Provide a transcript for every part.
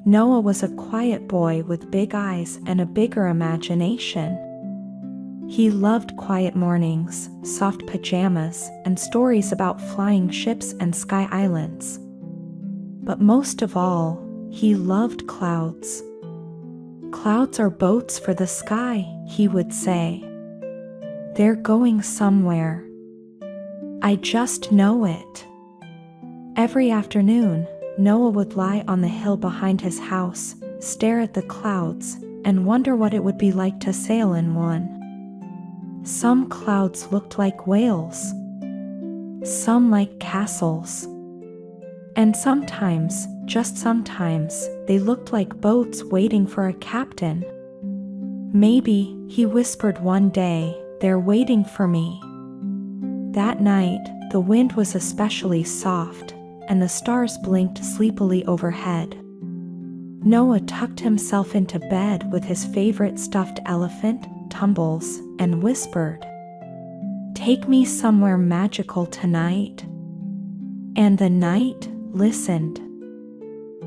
Noah was a quiet boy with big eyes and a bigger imagination. He loved quiet mornings, soft pajamas, and stories about flying ships and sky islands. But most of all, he loved clouds. "Clouds are boats for the sky," he would say. "They're going somewhere. I just know it." Every afternoon, Noah would lie on the hill behind his house, stare at the clouds, and wonder what it would be like to sail in one. Some clouds looked like whales, some like castles, and sometimes, just sometimes, they looked like boats waiting for a captain. "Maybe," he whispered one day, "they're waiting for me." That night, the wind was especially soft, and the stars blinked sleepily overhead. Noah tucked himself into bed with his favorite stuffed elephant, Tumbles, and whispered, "Take me somewhere magical tonight." And the night listened.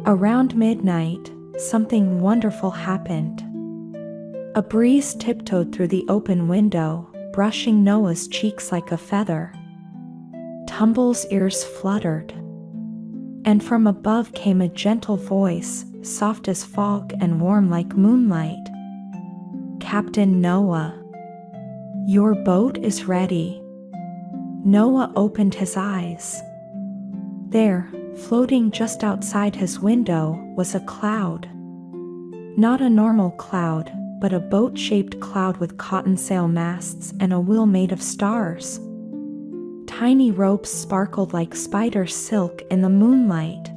Around midnight, something wonderful happened. A breeze tiptoed through the open window, brushing Noah's cheeks like a feather. Tumbles' ears fluttered, and from above came a gentle voice, soft as fog and warm like moonlight. "Captain Noah, your boat is ready." Noah opened his eyes. There, floating just outside his window, was a cloud. Not a normal cloud, but a boat-shaped cloud with cottonsail masts and a wheel made of stars. Tiny ropes sparkled like spider silk in the moonlight.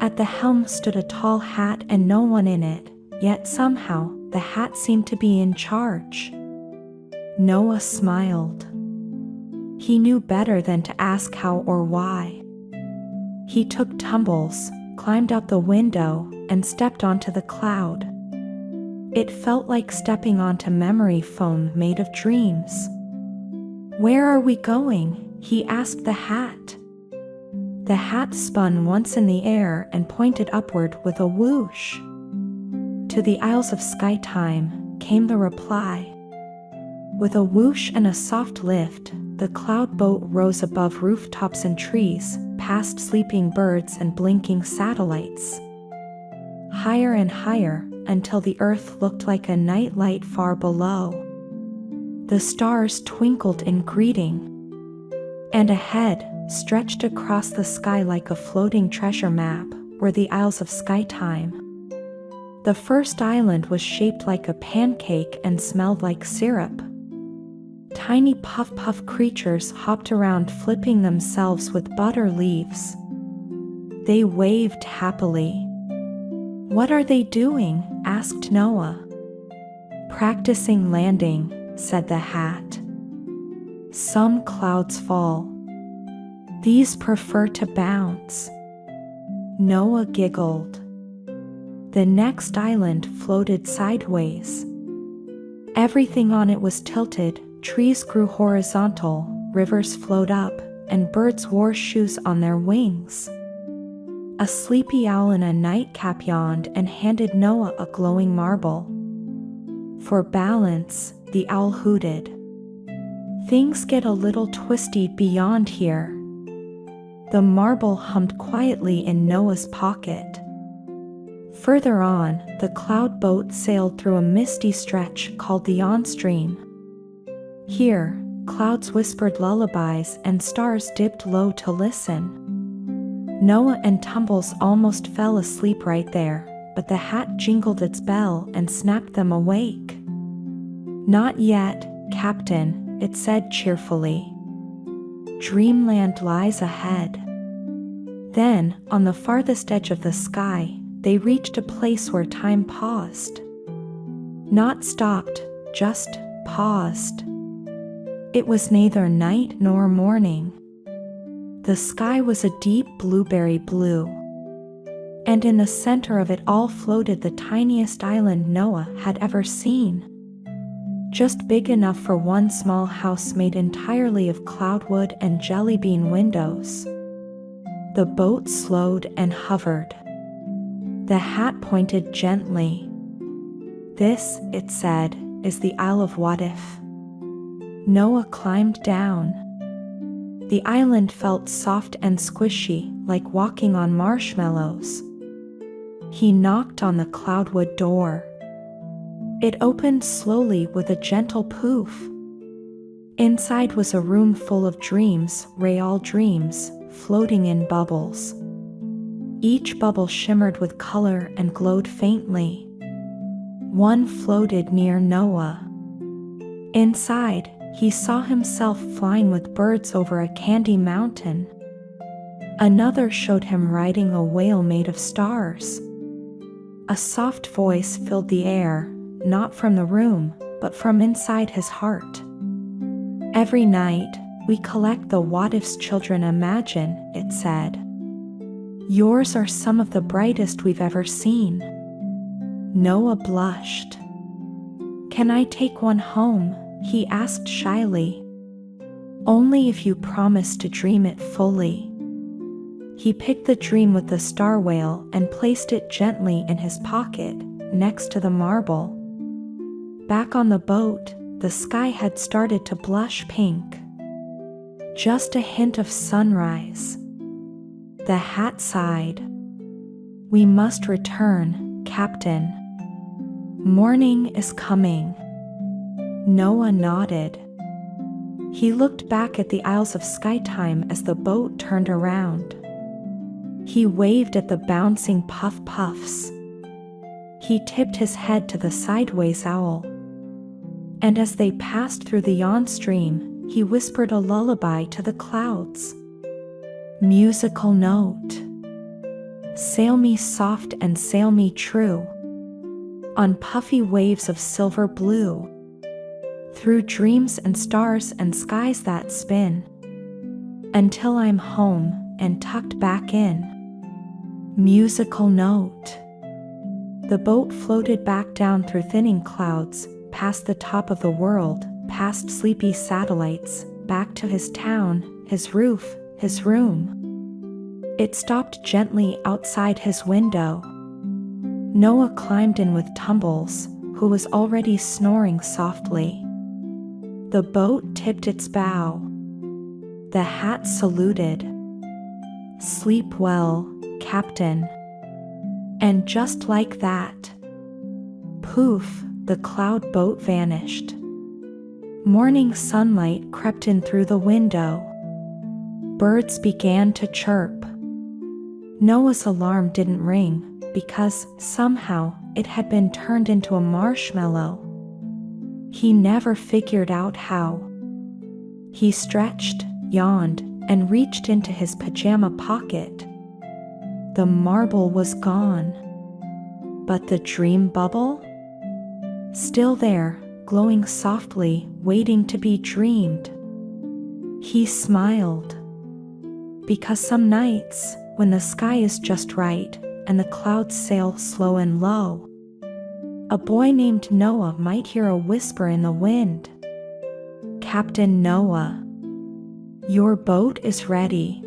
At the helm stood a tall hat and no one in it, yet somehow, the hat seemed to be in charge. Noah smiled. He knew better than to ask how or why. He took Tumbles, climbed out the window, and stepped onto the cloud. It felt like stepping onto memory foam made of dreams. "Where are we going?" he asked the hat. The hat spun once in the air and pointed upward with a whoosh. "To the Isles of Sleepytime," came the reply. With a whoosh and a soft lift, the cloud boat rose above rooftops and trees, past sleeping birds and blinking satellites. Higher and higher, until the earth looked like a night light far below. The stars twinkled in greeting. And ahead, stretched across the sky like a floating treasure map, were the Isles of Sleepytime. The first island was shaped like a pancake and smelled like syrup. Tiny puff-puff creatures hopped around flipping themselves with butter leaves. They waved happily. "What are they doing?" asked Noah. "Practicing landing," said the hat. "Some clouds fall. These prefer to bounce." Noah giggled. The next island floated sideways. Everything on it was tilted, trees grew horizontal, rivers flowed up, and birds wore shoes on their wings. A sleepy owl in a nightcap yawned and handed Noah a glowing marble. For balance, the owl hooted. "Things get a little twisty beyond here." The marble hummed quietly in Noah's pocket. Further on, the cloud boat sailed through a misty stretch called the on-stream. Here, clouds whispered lullabies and stars dipped low to listen. Noah and Tumbles almost fell asleep right there, but the hat jingled its bell and snapped them awake. "Not yet, Captain," it said cheerfully. "Dreamland lies ahead." Then, on the farthest edge of the sky, they reached a place where time paused. Not stopped, just paused. It was neither night nor morning. The sky was a deep blueberry blue. And in the center of it all floated the tiniest island Noah had ever seen. Just big enough for one small house made entirely of cloudwood and jelly bean windows. The boat slowed and hovered. The hat pointed gently. "This," it said, "is the Isle of What If." Noah climbed down. The island felt soft and squishy, like walking on marshmallows. He knocked on the cloudwood door. It opened slowly with a gentle poof. Inside was a room full of dreams, real dreams, floating in bubbles. Each bubble shimmered with color and glowed faintly. One floated near Noah. Inside, he saw himself flying with birds over a candy mountain. Another showed him riding a whale made of stars. A soft voice filled the air, not from the room, but from inside his heart. "Every night, we collect the what-ifs children imagine," it said. "Yours are some of the brightest we've ever seen." Noah blushed. "Can I take one home?" he asked shyly. "Only if you promise to dream it fully." He picked the dream with the star whale and placed it gently in his pocket, next to the marble. Back on the boat, the sky had started to blush pink. Just a hint of sunrise. The hat sighed. "We must return, Captain. Morning is coming." Noah nodded. He looked back at the Isles of Skytime as the boat turned around. He waved at the bouncing puff-puffs. He tipped his head to the sideways owl. And as they passed through the yawn stream, he whispered a lullaby to the clouds. Musical note. Sail me soft and sail me true, on puffy waves of silver blue, through dreams and stars and skies that spin, until I'm home and tucked back in. Musical note. The boat floated back down through thinning clouds, past the top of the world, past sleepy satellites, back to his town, his roof, his room. It stopped gently outside his window. Noah climbed in with Tumbles, who was already snoring softly. The boat tipped its bow. The hat saluted. "Sleep well, Captain." And just like that, poof, the cloud boat vanished. Morning sunlight crept in through the window. Birds began to chirp. Noah's alarm didn't ring, because, somehow, it had been turned into a marshmallow. He never figured out how. He stretched, yawned, and reached into his pajama pocket. The marble was gone. But the dream bubble? Still there, glowing softly, waiting to be dreamed. He smiled. Because some nights, when the sky is just right, and the clouds sail slow and low, a boy named Noah might hear a whisper in the wind. "Captain Noah, your boat is ready."